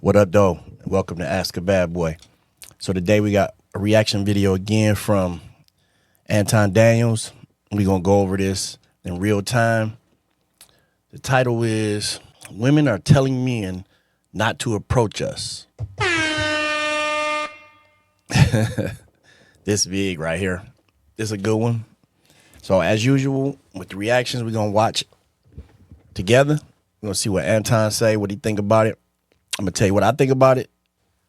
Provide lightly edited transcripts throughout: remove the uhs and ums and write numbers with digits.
What up, though? Welcome to Ask a Bad Boy. So today we got a reaction video again from Anton Daniels. We're going to go over this in real time. The title is Women Are Telling Men Not to Approach Us. This big right here. This is a good one. So as usual, with the reactions, we're going to watch together. We're going to see what Anton say, what he think about it. I'm going to tell you what I think about it,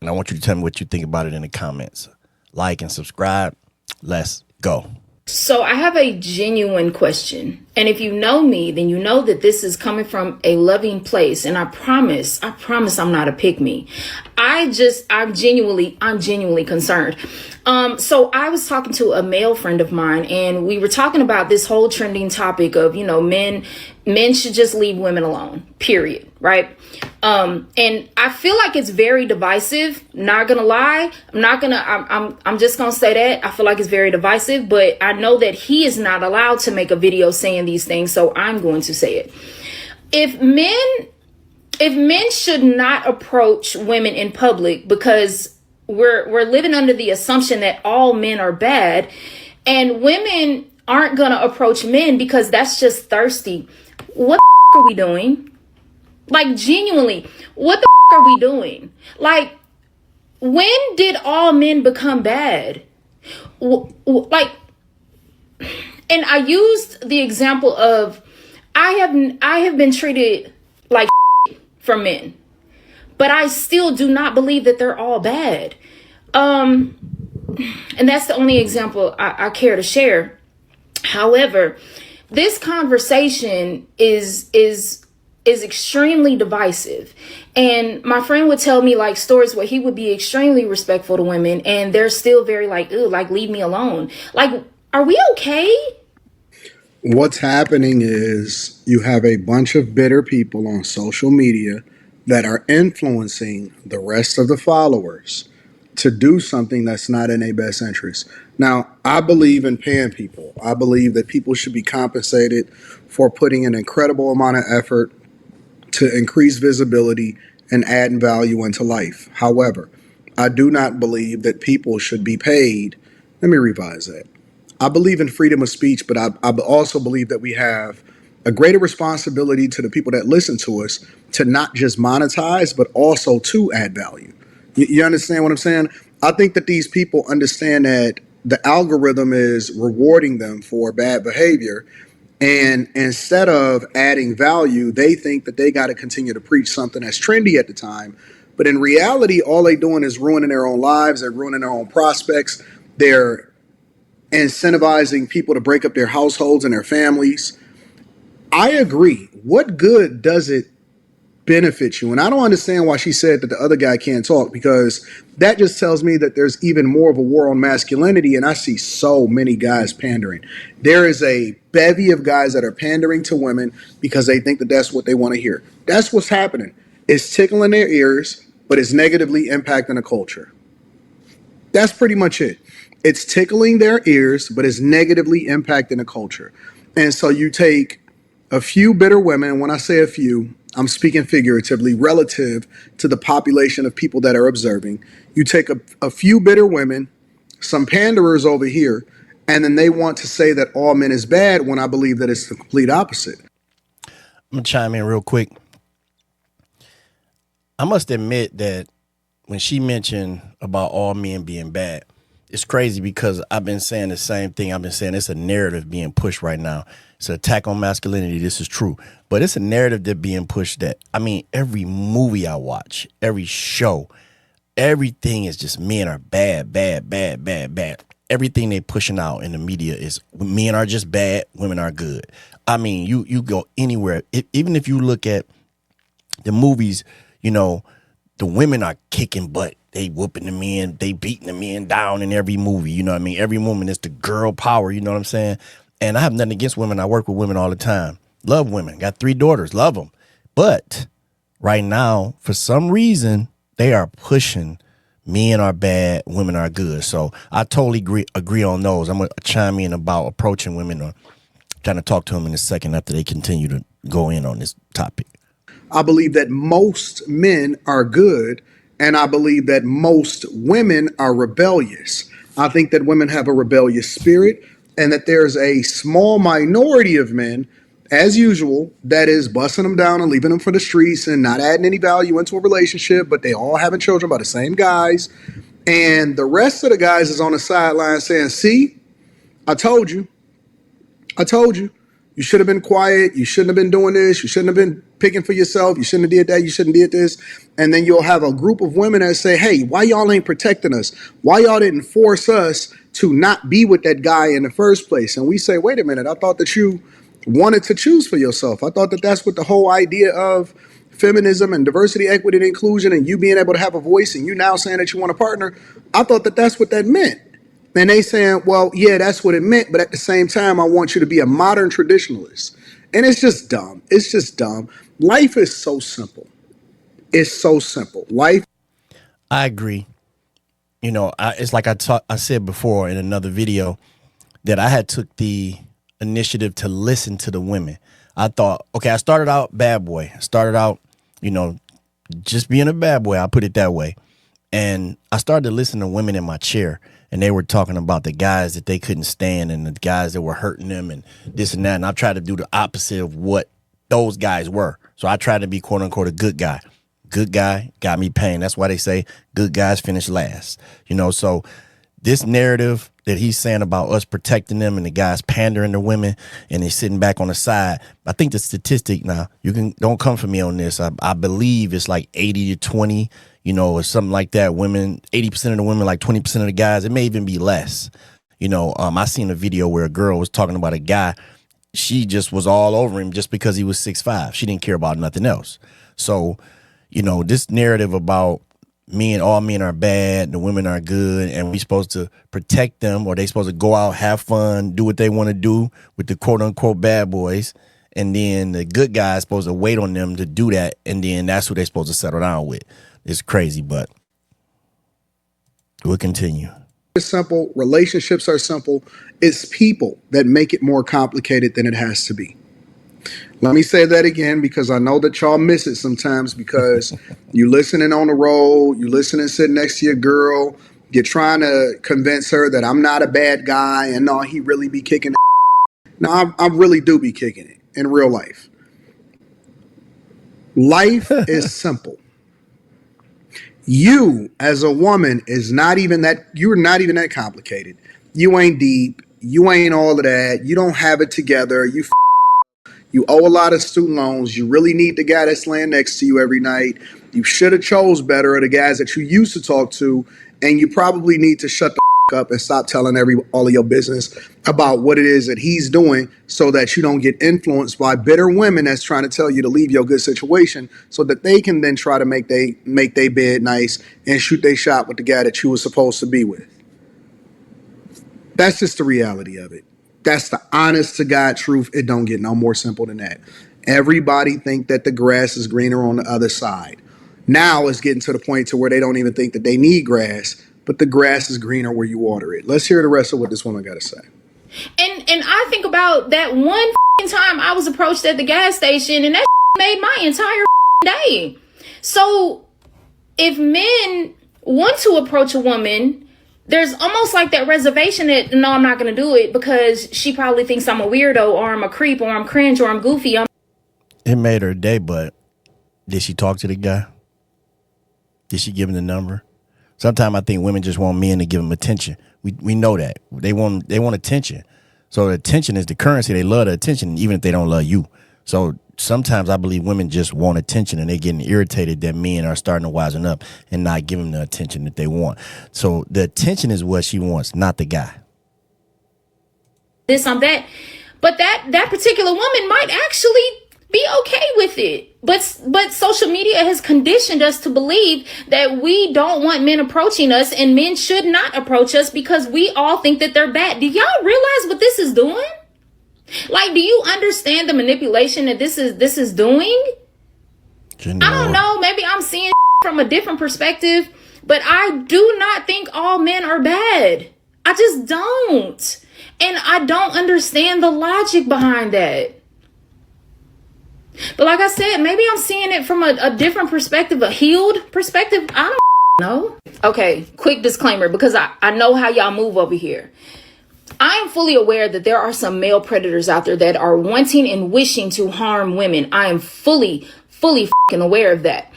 and I want you to tell me what you think about it in the comments. Like and subscribe. Let's go. So I have a genuine question. And if you know me, then you know that this is coming from a loving place. And I promise I'm not a pick me. I'm genuinely concerned. So I was talking to a male friend of mine, and we were talking about this whole trending topic of, men should just leave women alone, period. Right. And I feel like it's very divisive. Not gonna lie. I'm just gonna say that I feel like it's very divisive, but I know that he is not allowed to make a video saying these things. So I'm going to say it. If men should not approach women in public because we're living under the assumption that all men are bad, and women aren't going to approach men because that's just thirsty. What the are we doing? Like, genuinely, what the are we doing? Like, when did all men become bad? Like, and I used the example of I have been treated like from men, but I still do not believe that they're all bad. And that's the only example I care to share. However, this conversation is extremely divisive. And my friend would tell me like stories where he would be extremely respectful to women, and they're still very like, ooh, like, leave me alone. Like, are we okay? What's happening is you have a bunch of bitter people on social media that are influencing the rest of the followers to do something that's not in their best interest. Now, I believe in paying people. I believe that people should be compensated for putting an incredible amount of effort to increase visibility and add value into life. However, I do not believe that people should be paid. Let me revise that. I believe in freedom of speech, but I also believe that we have a greater responsibility to the people that listen to us to not just monetize, but also to add value. You understand what I'm saying? I think that these people understand that the algorithm is rewarding them for bad behavior. And instead of adding value, they think that they got to continue to preach something that's trendy at the time. But in reality, all they're doing is ruining their own lives. They're ruining their own prospects. They're incentivizing people to break up their households and their families. I agree. What good does it benefit you? And I don't understand why she said that the other guy can't talk, because that just tells me that there's even more of a war on masculinity, and I see so many guys pandering. There is a bevy of guys that are pandering to women because they think that that's what they want to hear. That's what's happening. It's tickling their ears, but it's negatively impacting the culture. That's pretty much it. It's tickling their ears, but it's negatively impacting the culture. And so you take a few bitter women, and when I say a few, I'm speaking figuratively relative to the population of people that are observing. You take a few bitter women, some panderers over here, and then they want to say that all men is bad when I believe that it's the complete opposite. I'm going to chime in real quick. I must admit that when she mentioned about all men being bad, it's crazy because I've been saying the same thing. I've been saying it's a narrative being pushed right now. It's an attack on masculinity. This is true. But it's a narrative that being pushed that, every movie I watch, every show, everything is just men are bad, bad, bad, bad, bad. Everything they pushing out in the media is men are just bad, women are good. You go anywhere. Even if you look at the movies, the women are kicking butt. They whooping the men, they beating the men down in every movie. You know what I mean? Every woman is the girl power. You know what I'm saying? And I have nothing against women. I work with women all the time. Love women. Got 3 daughters. Love them. But right now, for some reason, they are pushing men are bad, women are good. So I totally agree on those. I'm going to chime in about approaching women or trying to talk to them in a second after they continue to go in on this topic. I believe that most men are good, and I believe that most women are rebellious. I think that women have a rebellious spirit, and that there's a small minority of men, as usual, that is busting them down and leaving them for the streets and not adding any value into a relationship, but they all having children by the same guys. And the rest of the guys is on the sideline saying, see, I told you. I told you. You should have been quiet. You shouldn't have been doing this. You shouldn't have been picking for yourself. You shouldn't have did that. You shouldn't have did this. And then you'll have a group of women that say, hey, why y'all ain't protecting us? Why y'all didn't force us to not be with that guy in the first place? And we say, wait a minute, I thought that you wanted to choose for yourself. I thought that that's what the whole idea of feminism and diversity, equity, and inclusion, and you being able to have a voice, and you now saying that you want a partner, I thought that that's what that meant. And they saying, well, yeah, that's what it meant, but at the same time, I want you to be a modern traditionalist. And it's just dumb. It's just dumb. Life is so simple. It's so simple. Life. I agree. You know, it's like I said before in another video that I had took the initiative to listen to the women. I thought, okay, I started out bad boy. I started out, you know, just being a bad boy. I'll put it that way. And I started to listen to women in my chair, and they were talking about the guys that they couldn't stand and the guys that were hurting them and this and that. And I tried to do the opposite of what those guys were. So I tried to be, quote unquote, a good guy. Good guy got me pain. That's why they say good guys finish last. You know, so this narrative that he's saying about us protecting them and the guys pandering to women and they sitting back on the side, I think the statistic, now don't come for me on this. I believe it's like 80 to 20, you know, or something like that. Women, 80% of the women, like 20% of the guys. It may even be less. You know, I seen a video where a girl was talking about a guy. She just was all over him just because he was 6'5". She didn't care about nothing else. So, you know, this narrative about all men are bad, the women are good, and we supposed to protect them, or they supposed to go out, have fun, do what they want to do with the quote unquote bad boys, and then the good guys supposed to wait on them to do that, and then that's who they're supposed to settle down with. It's crazy, but we'll continue. It's simple. Relationships are simple. It's people that make it more complicated than it has to be. Let me say that again, because I know that y'all miss it sometimes because you listening on the road, you listening sitting next to your girl, you're trying to convince her that I'm not a bad guy and no, he really be kicking it. No, I really do be kicking it in real life. Life is simple. You as a woman you're not even that complicated. You ain't deep. You ain't all of that. You don't have it together. You owe a lot of student loans. You really need the guy that's laying next to you every night. You should have chose better of the guys that you used to talk to. And you probably need to shut the up and stop telling all of your business about what it is that he's doing so that you don't get influenced by bitter women that's trying to tell you to leave your good situation so that they can then try to make they bed nice and shoot their shot with the guy that you were supposed to be with. That's just the reality of it. That's the honest to God truth. It don't get no more simple than that. Everybody think that the grass is greener on the other side. Now it's getting to the point to where they don't even think that they need grass, but the grass is greener where you water it. Let's hear the rest of what this woman got to say. And I think about that one time I was approached at the gas station, and that made my entire day. So if men want to approach a woman, there's almost like that reservation that, no, I'm not going to do it because she probably thinks I'm a weirdo or I'm a creep or I'm cringe or I'm goofy. It made her day, but did she talk to the guy? Did she give him the number? Sometimes I think women just want men to give them attention. We know that. They want attention. So the attention is the currency. They love the attention even if they don't love you. So sometimes I believe women just want attention and they're getting irritated that men are starting to wisen up and not giving the attention that they want. So the attention is what she wants, not the guy. This, I'm that. But that particular woman might actually be okay with it. But social media has conditioned us to believe that we don't want men approaching us and men should not approach us because we all think that they're bad. Do y'all realize what this is doing? Like, do you understand the manipulation that this is doing? I don't know. Maybe I'm seeing from a different perspective, but I do not think all men are bad. I just don't. And I don't understand the logic behind that. But like I said, maybe I'm seeing it from a different perspective, a healed perspective. I don't know. Okay, quick disclaimer, because I know how y'all move over here. I am fully aware that there are some male predators out there that are wanting and wishing to harm women. I am fully fucking aware of that.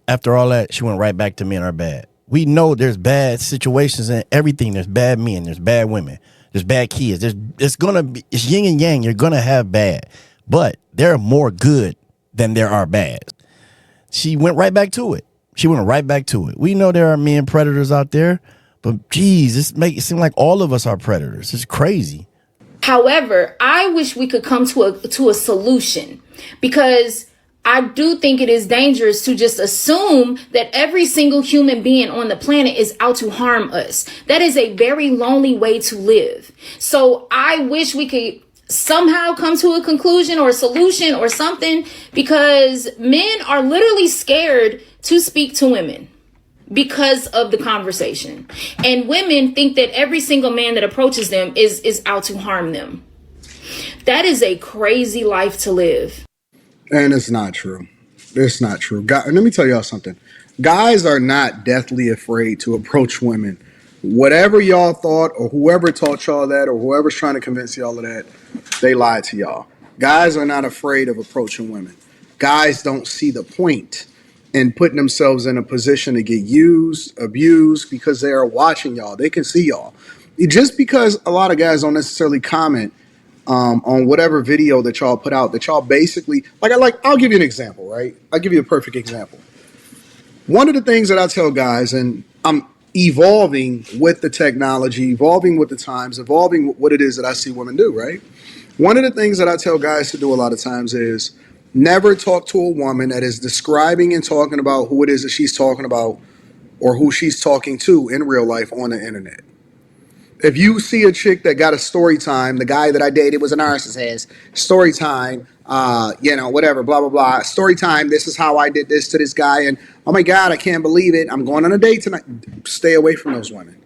After all that, she went right back to men are bad. We know there's bad situations and everything. There's bad men, there's bad women, there's bad kids. It's yin and yang. You're gonna have bad, but there are more good than there are bad. She went right back to it. We know there are men predators out there, but geez, this make it seem like all of us are predators. It's crazy. However, I wish we could come to a solution, because I do think it is dangerous to just assume that every single human being on the planet is out to harm us. That is a very lonely way to live. So I wish we could somehow come to a conclusion or a solution or something, because men are literally scared to speak to women because of the conversation. And women think that every single man that approaches them is out to harm them. That is a crazy life to live. And it's not true. It's not true. Let me tell y'all something. Guys are not deathly afraid to approach women. Whatever y'all thought, or whoever taught y'all that, or whoever's trying to convince y'all of that, they lied to y'all. Guys are not afraid of approaching women. Guys don't see the point in putting themselves in a position to get used, abused, because they are watching y'all. They can see y'all. Just because a lot of guys don't necessarily comment on whatever video that y'all put out, that y'all basically, I'll give you an example, right? I'll give you a perfect example. One of the things that I tell guys, and I'm evolving with the technology, evolving with the times, evolving with what it is that I see women do, right? One of the things that I tell guys to do a lot of times is never talk to a woman that is describing and talking about who it is that she's talking about or who she's talking to in real life on the internet. If you see a chick that got a story time, the guy that I dated was a narcissist, story time, whatever, blah, blah, blah, story time, this is how I did this to this guy, and oh my God, I can't believe it, I'm going on a date tonight. Stay away from those women.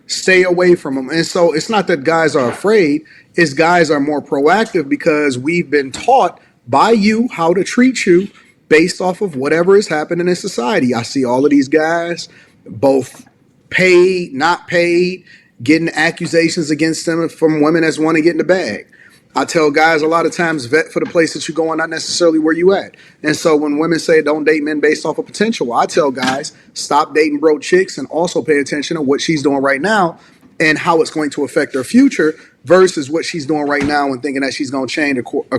Stay away from them. And so it's not that guys are afraid, it's guys are more proactive, because we've been taught by you how to treat you based off of whatever is happening in society. I see all of these guys, both paid, not paid, getting accusations against them from women that's want to get in the bag. I tell guys a lot of times, vet for the place that you're going, not necessarily where you at. And so when women say don't date men based off of potential, I tell guys, stop dating broke chicks and also pay attention to what she's doing right now and how it's going to affect her future versus what she's doing right now and thinking that she's going to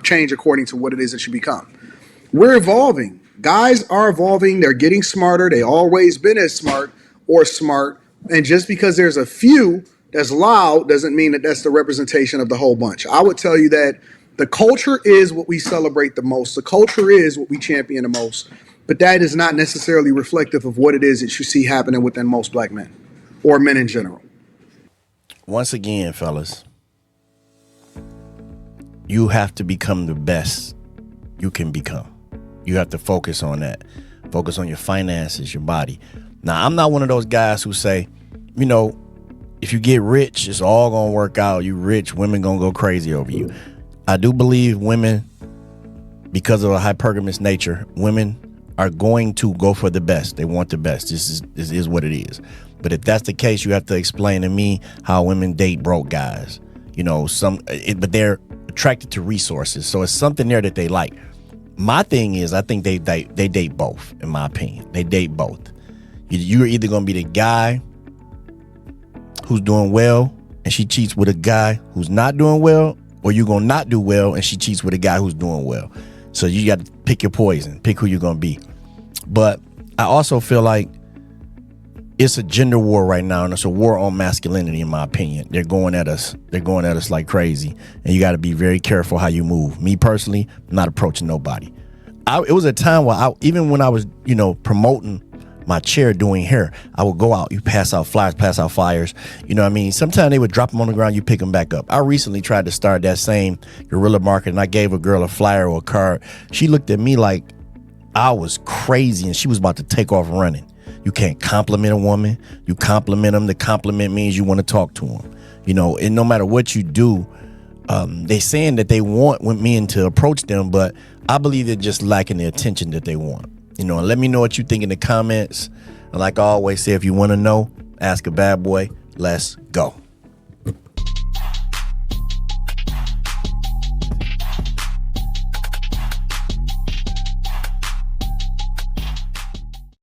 change according to what it is that she become. We're evolving. Guys are evolving. They're getting smarter. They always been as smart or smart. And just because there's a few that's loud doesn't mean that that's the representation of the whole bunch. I would tell you that the culture is what we celebrate the most. The culture is what we champion the most. But that is not necessarily reflective of what it is that you see happening within most black men or men in general. Once again, fellas, you have to become the best you can become. You have to focus on that. Focus on your finances, your body. Now, I'm not one of those guys who say, if you get rich, it's all going to work out. You rich, women going to go crazy over you. I do believe women, because of a hypergamous nature, women are going to go for the best. They want the best. This is what it is. But if that's the case, you have to explain to me how women date broke guys. But they're attracted to resources. So it's something there that they like. My thing is, I think they date both, in my opinion. They date both. You're either going to be the guy who's doing well and she cheats with a guy who's not doing well, or you're going to not do well and she cheats with a guy who's doing well. So you got to pick your poison, pick who you're going to be. But I also feel like it's a gender war right now, and it's a war on masculinity, in my opinion. They're going at us. They're going at us like crazy, and you got to be very careful how you move. Me personally, I'm not approaching nobody. It was a time where even when I was, promoting my chair doing hair, I would go out, you pass out flyers, sometimes they would drop them on the ground, you pick them back up. I recently tried to start that same guerrilla market, and I gave a girl a flyer or a card. She looked at me like I was crazy, and she was about to take off running. You can't compliment a woman. You compliment them. The compliment means you want to talk to them, and no matter what you do, they saying that they want men to approach them, but I believe they're just lacking the attention that they want. You know, and let me know what you think in the comments. And like I always say, if you want to know, ask a bad boy. Let's go.